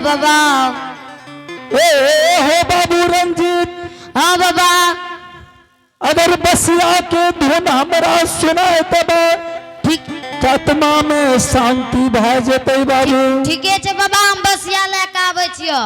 बाबा। हो बाबू रंजीत। हाँ बाबा। अगर बसिया के धुन हमरा सुनाए तब ठीक आत्मा में शांति भए जेते बाबू। ठीके छे बाबा, हम बसिया लेके आबै छियो।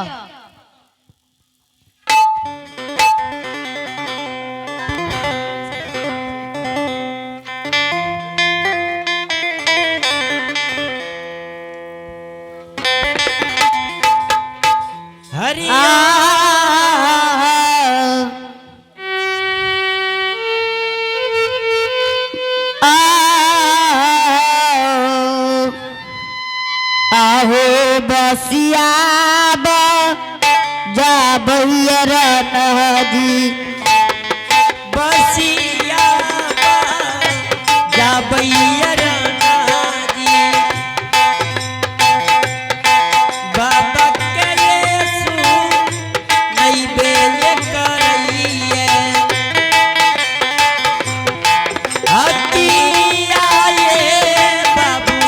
आहो बसिया जा भैया नदी, बसिया जा भैया नदी, बाबा के यीशु नहीं बेले करइए, हटिया ये बाबू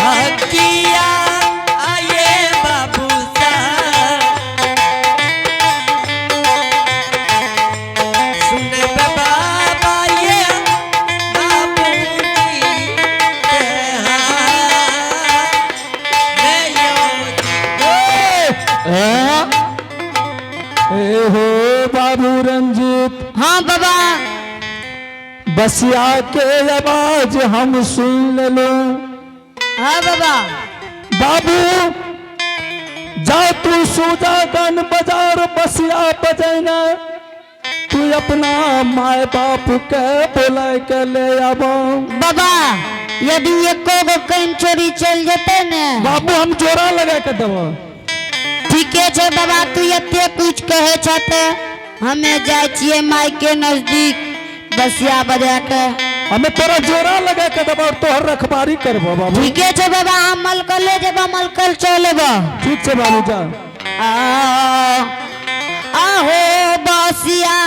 हटिया आये बाबू सुन बाबा ये बाबू हो बाबू रंजीत। हाँ बाबा। बसिया के आवाज हम सुन लो। हाँ बाबा। बाबू जा तू सूजा गन बाजार बसिया बजाना, तू अपना माए बाप के बोला के ले आबो। बाबा यदि एको गो कहीं चोरी चल जेते ने बाबू हम जोरा लगा के देबो। ठीके छे बाबा, तू एते कुछ कहे छते, हमें जाय छिए माई के नजदीक बसिया बजा के। हमें तोरा जोरा लगा के देबो और तोहर रखबारी करबो बाबू। ठीके छे बाबा, हम मलकल ले जेबा, मलकल चलेबा। ठीक छे बाबू जा। आहो बसिया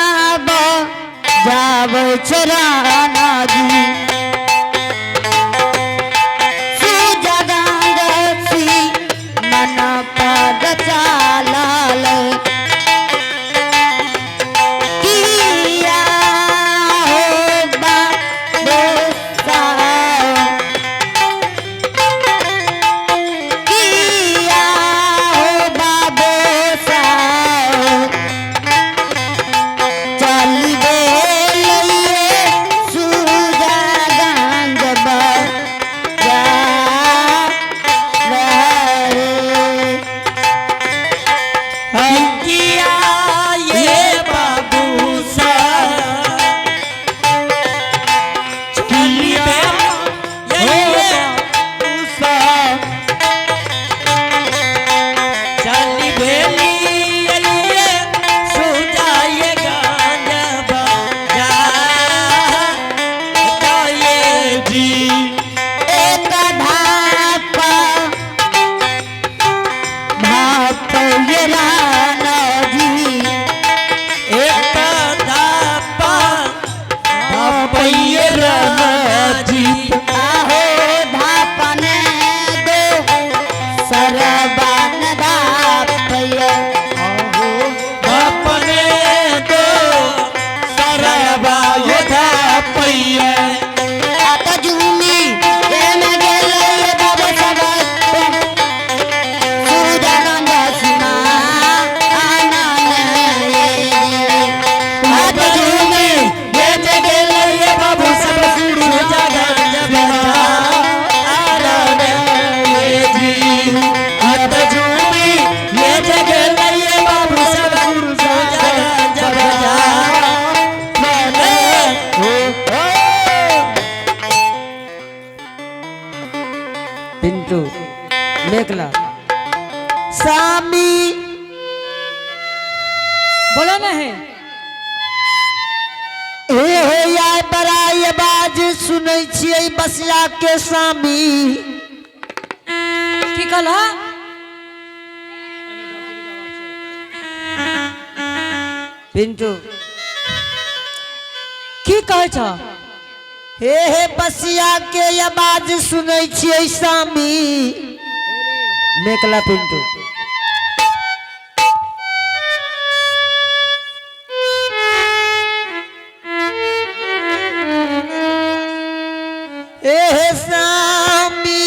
जावे चराना जी, मन पद चालाल किया हो बाबूसा, किया हो बाबूसा, चल दे लिए सूजा गंज बजा हटिया ये बाबू चली बे चली बेली ये सुजाए गाना बजा जाए जी। एक धापा भाप ये राना जी, एक धापा धापैये राजी, आहो धापने दो सरबान धापय, अपने दो सरबा ये धापैये। आता झूमी ये में गेले ये बाबा सब सूजा गंजा सुना आनन ये, आता झूमी ये जगे ले बाबू सब सुजा गंज बजा आराम ये जी, हट झूमी ये जगे ले बाबू सब सुजा गंज बजा मने पिंटू मेघला सामी बोला ना है। हे या बराई आवाज सुनै छियै बसिया के सामी। की कहला? पिंटू की कहै छ हे हे बसिया के आवाज सुनै छियै सामी मेकला पिंटू हे हे सामी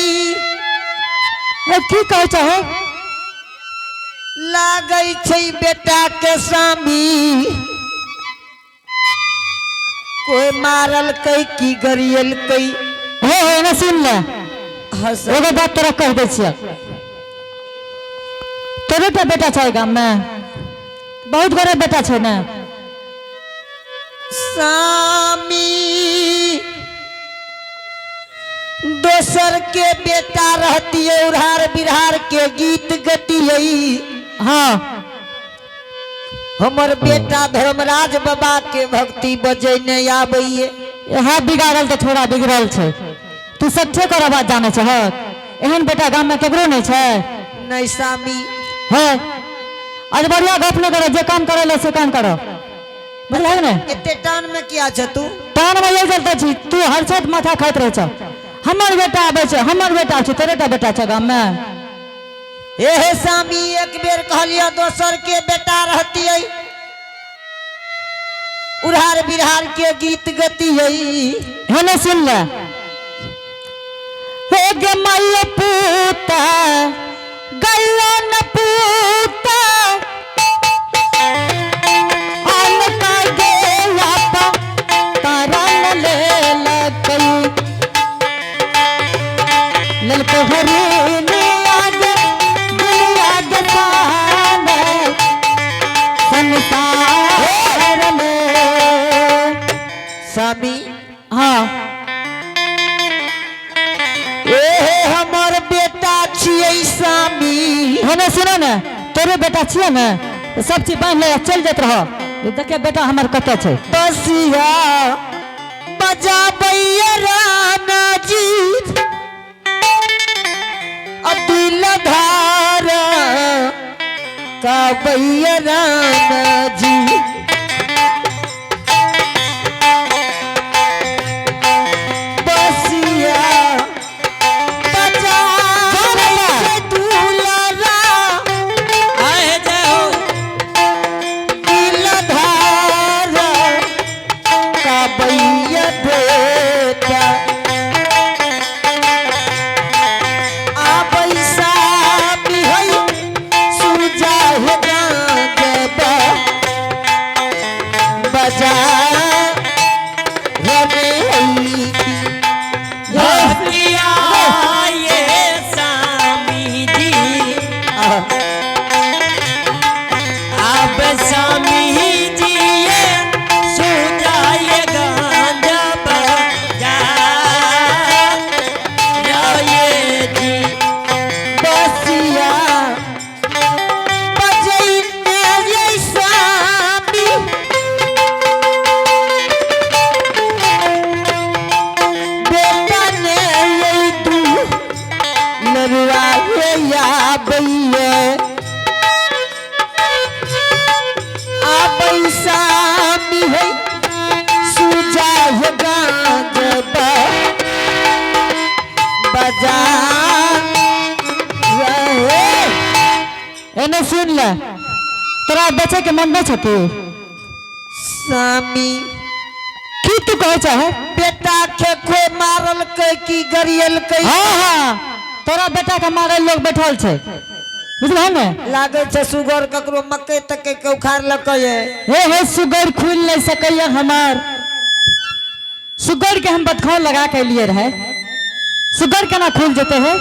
की कहै छ हो लागै छै बेटा के सामी कोई मारल कई की गरियल कई हो ना सुन ले हंस एगो बात तोरा कह दै छियै तोरे टा बेटा छै गाम में बहुत बड़ा बेटा छै ने सामी दोसर के बेटा रहती है उड़ार बिरहार के गीत गती है हाँ हमर बेटा धर्मराज बाबा के भक्ति बजे नहीं आबैये यहाँ बिगाड़ल तो थोड़ा बिगड़ल छै तू सच्चे कर आवाज जाने छ एहन बेटा गाम में केकरो नहीं छै नहीं सामी है आज बढ़िया गप नहीं करो जे काम करे से काम करो बुझल है ने इतने टान में क्या छ तू टान में ये चलते छी तू हर छत माथा खाइत रह छ हमर बेटा आबे छै हमर बेटा छै तेरे टा बेटा छै गाम में हे सामी एक बेर कहलियो दोसर के बेटा रहती है उड़ार बिरहार के गीत गती है है ना सुन ले हे गे माय पूता गल्ला न पूता आन का गेला पा तारा न ले लकई ललको हरी ने आगे दुनिया के सामने संसार में सामी हाँ हमर बेटा छियै सामी हने सुनो ने तोरे बेटा छियै ने तो सब चीज बांध ले चल जात रहो देखे बेटा हमर कते छै बसिया बजाबैया राना जी दिल धार काबैया राना जी बसिया बजाबैया दुलरा आए जाओ दिल धार काबैया बेटा पैसा भी है सुरजा हो गांजबा बजा रमे भक्तिया ये सामी जी अब सामी जी ये सुजाए गांजा बजा ये जी बसिया बजैने ये सामी बेटा ने ये तू नरुआ ये या बैये आबै सामी है सुजा है गांजबा बजा एने सुन ले तोरा बेचे के मन नहीं छथि सामी की तू कहे चाहे बेटा के कोई मारल के की गरियल के हाँ हाँ तोरा बेटा के मारे लोग बैठल छै बुझल है ने लागे छै सुगर ककरो मकई तक के उखाड़ लके हे सुगर खुल नहीं सकैया हमार सुगर के हम बदखौन लगा के लिए रहे सुगर केना खुल जेते है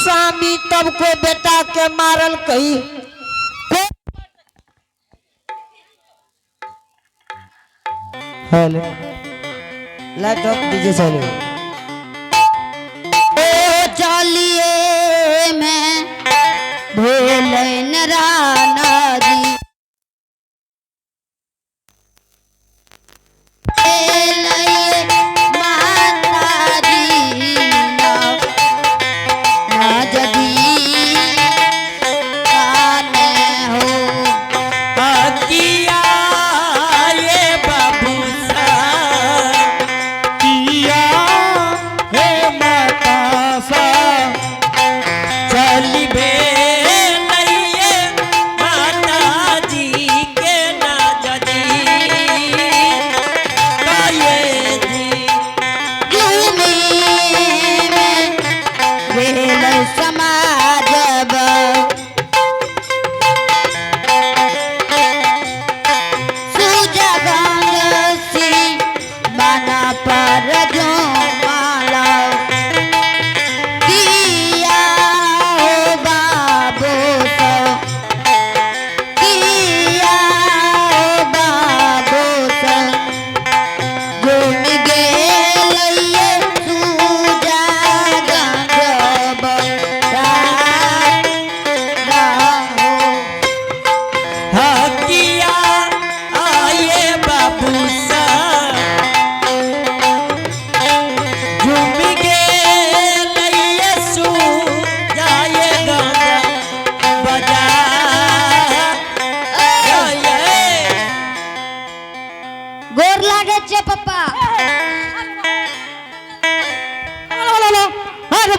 सामी तब कोई बेटा के मारल कही हेलो लाइट ऑफ डीजे चलो ओ चलिए मैं भोलन राना जी लइए माता जी ना जदी काने हो भक्तिया ये बाबू सामी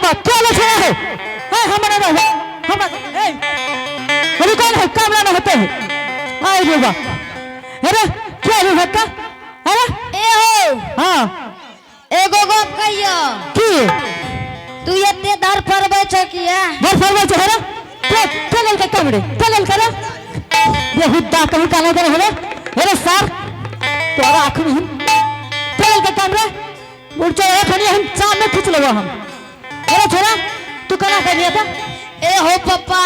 बाबा क्या लक्षण है हमारा ना हम अरे कौन है काम ना होते हैं आए बाबा अरे क्या रे हक्का अरे ए हो हाँ एगो गप कहियो की तू एते धर फरबै छ किया घर फरबै छ रे चल के कमरे चल कर ये हुद्दा कहीं काला कर है अरे सर तोरा आखिर हम चल के कमरे बुढ़ चढ़े खड़ी हम चाम में खींच लेबो हम अरे छोरा तू कना कर लिया था ए हो पप्पा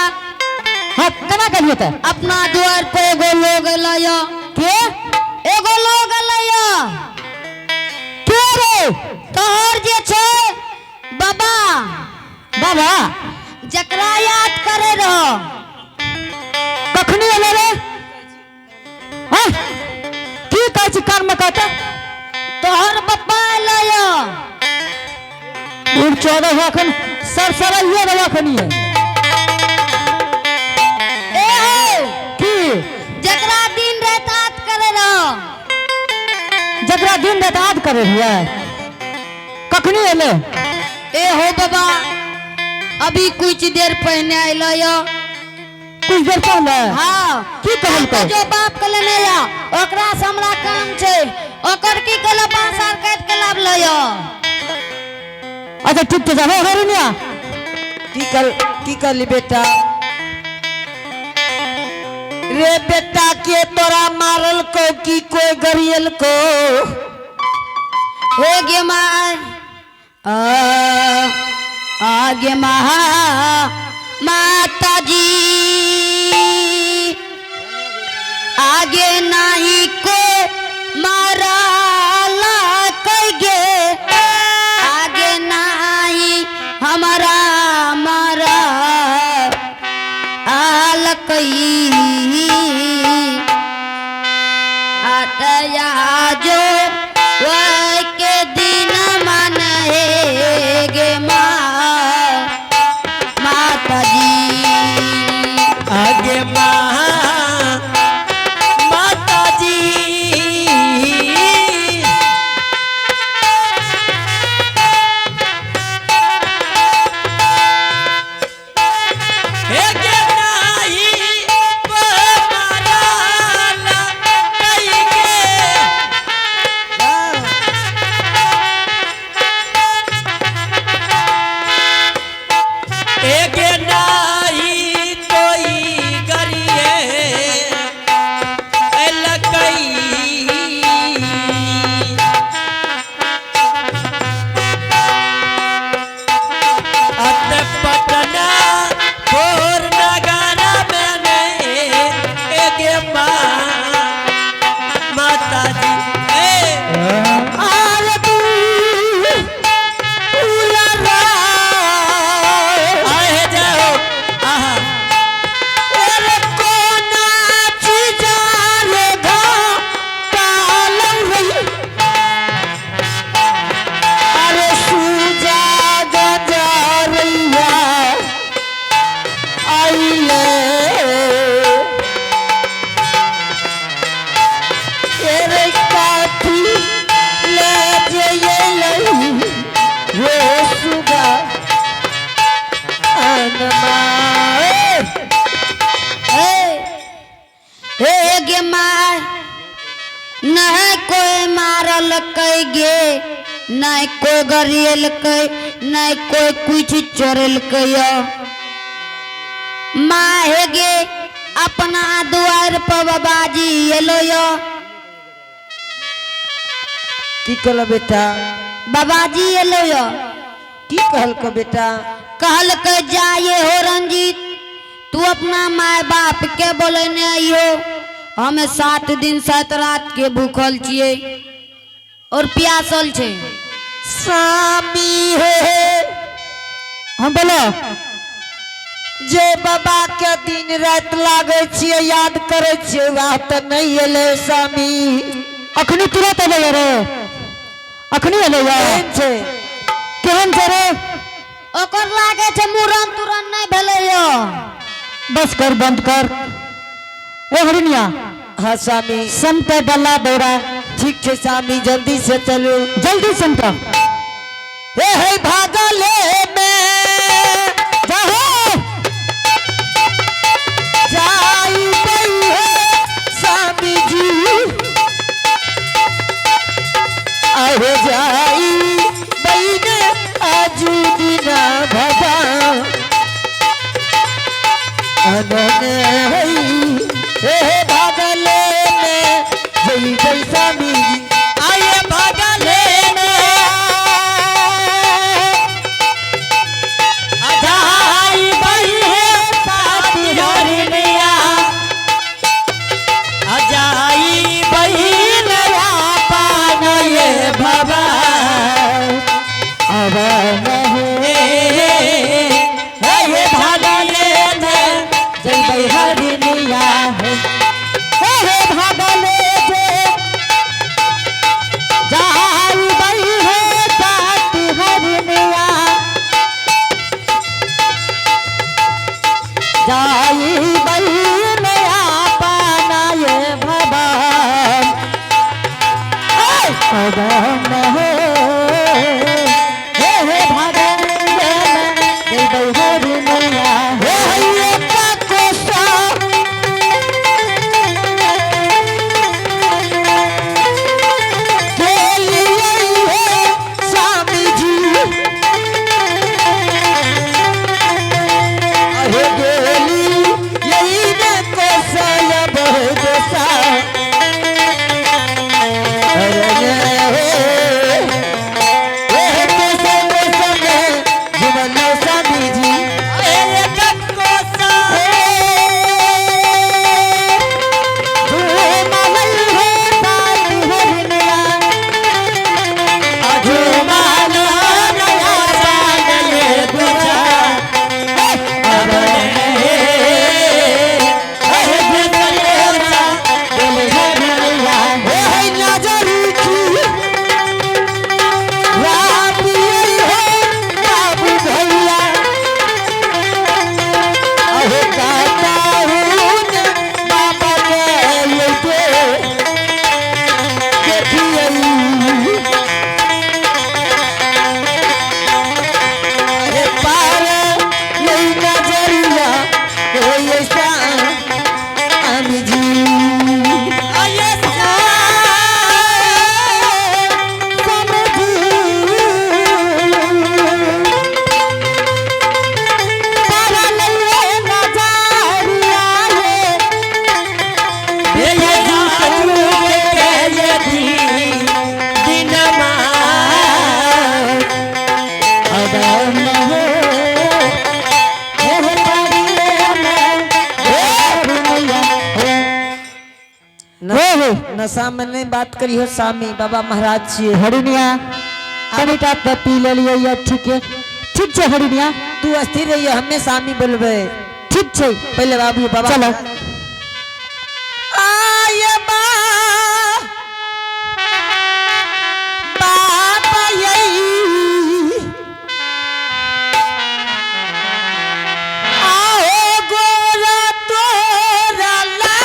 हाँ कना कर लिया था अपना द्वार पे एगो लोग लयो के एगो लोग लयो के रे तोहर जे छै बाबा बाबा जकरा याद करे रहो कखनी एले रे हाँ की कहै छी कान में कहता तोहर बाबा लयो बुढ़ चौदह अखन सरसराइए रवा खनी है ए हो की जकरा दिन रात याद करे रहो जकरा दिन रात याद करे रहिए कखनी एले ए हो बाबा अभी कुछ देर पहले आइलो यो कुछ देर पहले हाँ की कहल तो को जो बाप कले ने या ओकरा से हमरा काम छै ओकर की कला बासार काट के लाभ लयो अच्छा ठीक है हो रुनिया की करली बेटा रे बेटा के तोरा मारल को की कोई गरियल को हो गे माय आगे महा माता जी आगे नहीं को माराला कइगे आगे नहीं हमारा मारा आल कई आतया जो वह के दिन मन है गे माता जी आगे माता जी गे माय नहीं कोई मारल कई गे नहीं कोई गरियल कई नहीं कोई कुछ चोरल कयो माँ हे गे अपना द्वार पर बाबाजी एलो यो की कहल बेटा बाबाजी एलो यो की कहल को बेटा कहल के जाए हो रंजीत तू अपना माय बाप के बोले ने आइयो हमें 7 दिन 7 रात के भूखल छिए और प्यासल छे स्वामी है हम बोलो जे बाबा के दिन रात लागे छिए याद करे छिए वह तो नहीं एले स्वामी अखनी तुरंत एले रे अखनी एले केहन छै केहन छै रे ओकर लागे छे मुरन तुरन नहीं भेले यो बस कर बंद कर ए हरिनिया हाँ स्वामी संते डल्ला दौड़ा ठीक है स्वामी जल्दी से चलो जल्दी संत हे भागले में आहे जाई बहिने आजू दिना भबा अनने हे भागले में जई जैसा मिली आये भागले में अजाई बही है साथी हरिया अजाई बही नया पान ये भवा अब नहीं ये भागले में जय हरिया है हे भागले जे जाई बही है साथी हरिया जाई बही नया पाना ये भवन भवन हे भगन जय बहरी नया हे कोसा स्वामी जी अहे गेली यही ने कोसल बहुदसा अरे हे कोसल सने जुमन स्वामी जी अरे कोसा जुमन है साथी हरनिया जुमन नया सागले दुजा नशा में नहीं बात करी हो स्वामी बाबा महाराज छी हरिनिया कनिटा पे पी ले लियो या ठीक है ठीक छे हरिनिया तू अस्थिर रहिए हमें स्वामी बोलबे ठीक छे पहले बाबू बाबा चलो आये बाबा यही आओ गोरा तोरा ला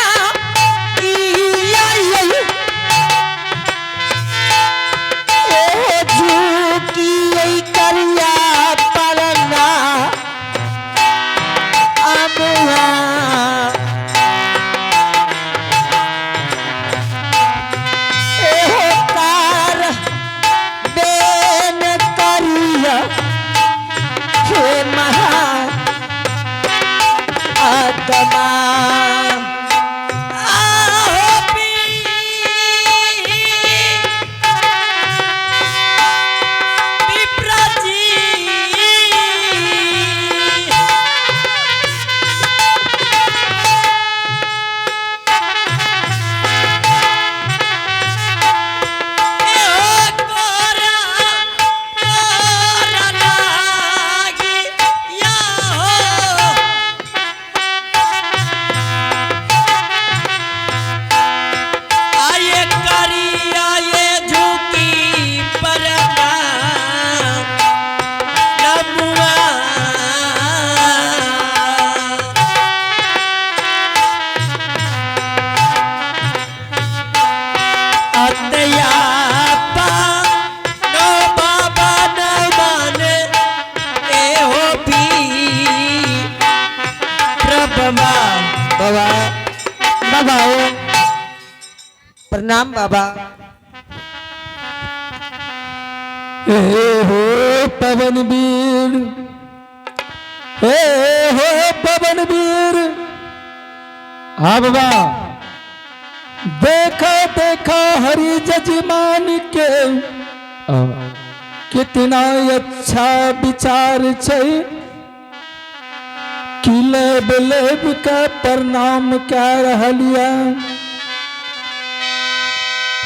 करिया परना अमुआ कार बेन करिया हे महा आत्मा बाबा बाबा प्रणाम बाबा ए हो पवन वीर, ए हो पवन वीर। हाँ बाबा, देखा देखा हरि जजमान के कितना अच्छा विचार छै, कि लेब लेब के प्रणाम कह रहलिया।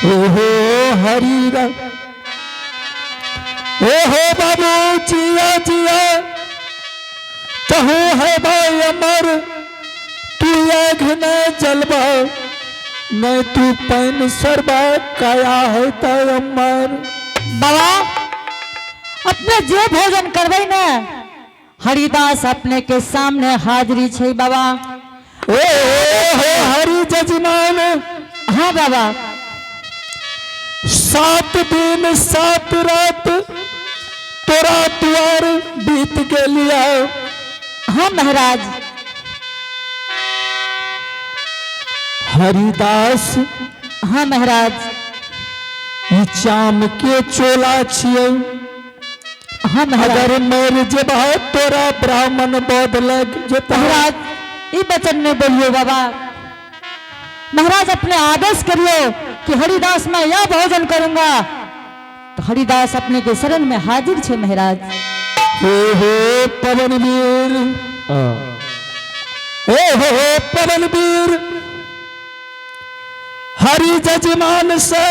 ओहो हरि ओहो बाबू जिया जिया, तहु है भाई अमर, तू आग न जलबा, न तू पैन सरबा, काया है त अमर। बाबा अपने जे भोजन करबै ने, हरिदास अपने के सामने हाजिरी छै बाबा। ओ हो हरि जजमान। हाँ बाबा, 7 दिन 7 रात तोरा द्वार बीत गेलिया। हाँ महाराज। हरिदास, हाँ महाराज। ई चाम के चोला छियै। हाँ महाराज। अगर मर जेबा तोरा ब्राह्मण बोध लग जेता। महाराज ये वचन नहीं बोलियो बाबा। महाराज अपने आदेश करियो कि हरिदास मैं यह भोजन करूंगा, तो हरिदास अपने के शरण में हाजिर छे महाराज। हे हो पवन वीर, हे हो पवन वीर, हरि जजमान से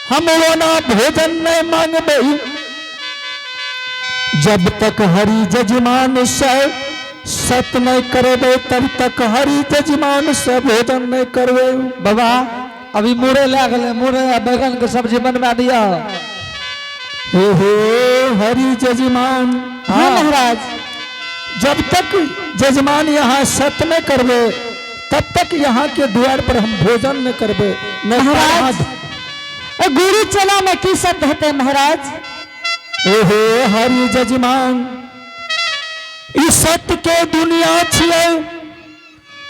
हम ओना भोजन नहीं मांगबे, जब तक हरि जजमान से सत नहीं करबे, तब तक हरि जजमान से भोजन नहीं करबे। बाबा अभी मुरे ला गए, मुरे बैगन के सब्जी बनवा दिया। हे हो हरि जजमान। हाँ महाराज। जब तक जजमान यहाँ सत न करबे, तब तक यहाँ के द्वार पर हम भोजन न करबे। महाराज गुरु चला में की सत हेते महाराज। ओहो हरि जजमान, ई सत्य के दुनिया छियै,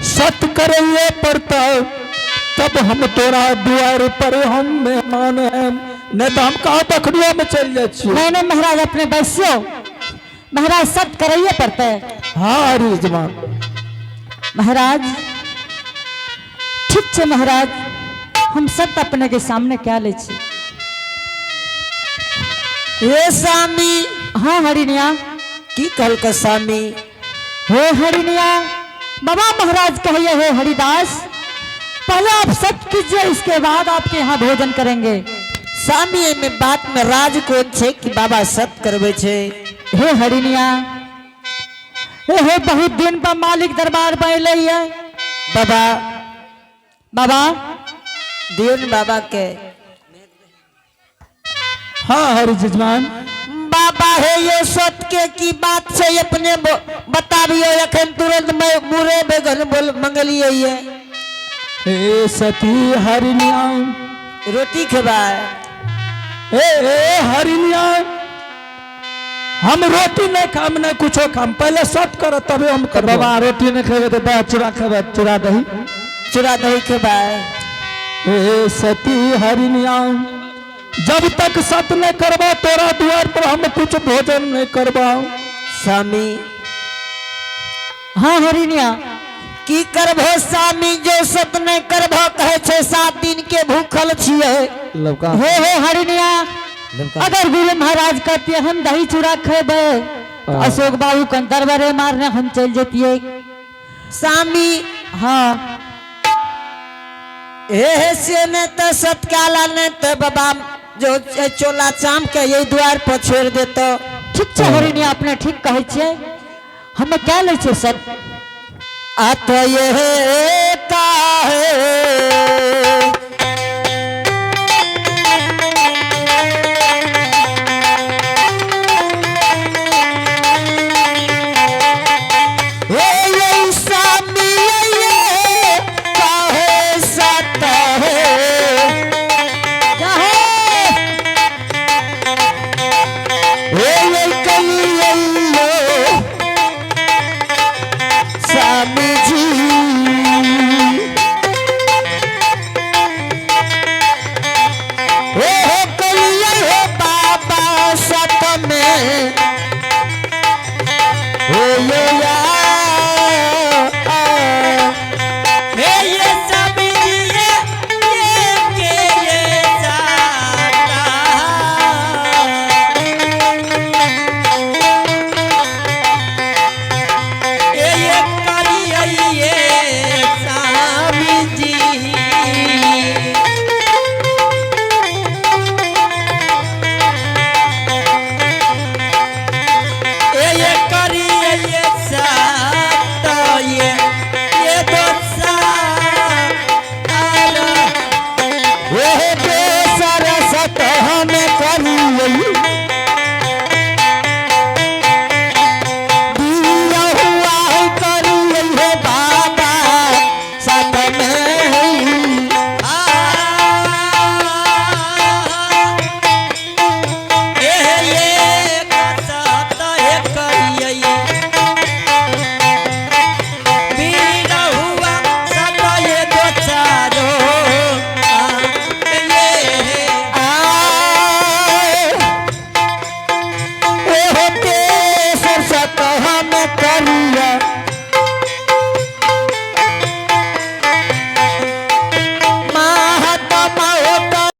सत्य करैये पड़ता, तब हम तोरा द्वार पर हम मेहमान हैं, नहीं तो हम कहाँ बखड़ुआ में चल जाए छियै। नहीं नहीं महाराज अपने बैसियो, महाराज सत्य करैये पड़ते। हाँ हरि जजमान। महाराज ठीक छे महाराज, हम सत्य अपने के सामने क्या ले छी। हे स्वामी। हाँ हरिनिया। की कल का स्वामी। हे हरिनिया। बाबा महाराज कहिए हे हरिदास, पहले आप सत्य कीजिए, इसके बाद आपके यहाँ भोजन करेंगे। स्वामी में बात में राज कौन छे कि बाबा सत करबे छे। हे हरिनिया, हे बहुत दिन पर मालिक दरबार में अइले है। बाबा बाबा दियो न बाबा के। हाँ हरि जजमान। बाबा है ये सत्य के की बात से अपने बताबियो, अखन तुरंत मैं मुरे बैगन बोल मंगलिए ये। हे सती हरिनिया, रोटी खेबा। ए हरिनिया, हम रोटी नहीं खाम न कुछो खाम, पहले सब कर तबे हम कर। बाबा रोटी नहीं खेबे तो बा चूड़ा खेबे, चूड़ा दही, चूड़ा दही खेबा। ए सती हरिनिया, जब तक सत न करबा तोरा द्वार पर हम कुछ भोजन नहीं करबा। स्वामी। हाँ हरिनिया। की करबो स्वामी, जो सत नहीं करबो कहे छे 7 दिन के भूखल छिए। हे हरिनिया, अगर गुरु महाराज कहते हम दही चूड़ा खेबे, अशोक बाबू कन दरबारे मारने हम चल जेतिए। स्वामी। हाँ हे से ने तो सत्काला ने तो बाबा जो चोला चाम के यही द्वार पर छोड़ देतो। ठीक छे हरिनिया, अपने ठीक कहे छे, हमें क्या ले छे सत। अत ये काहे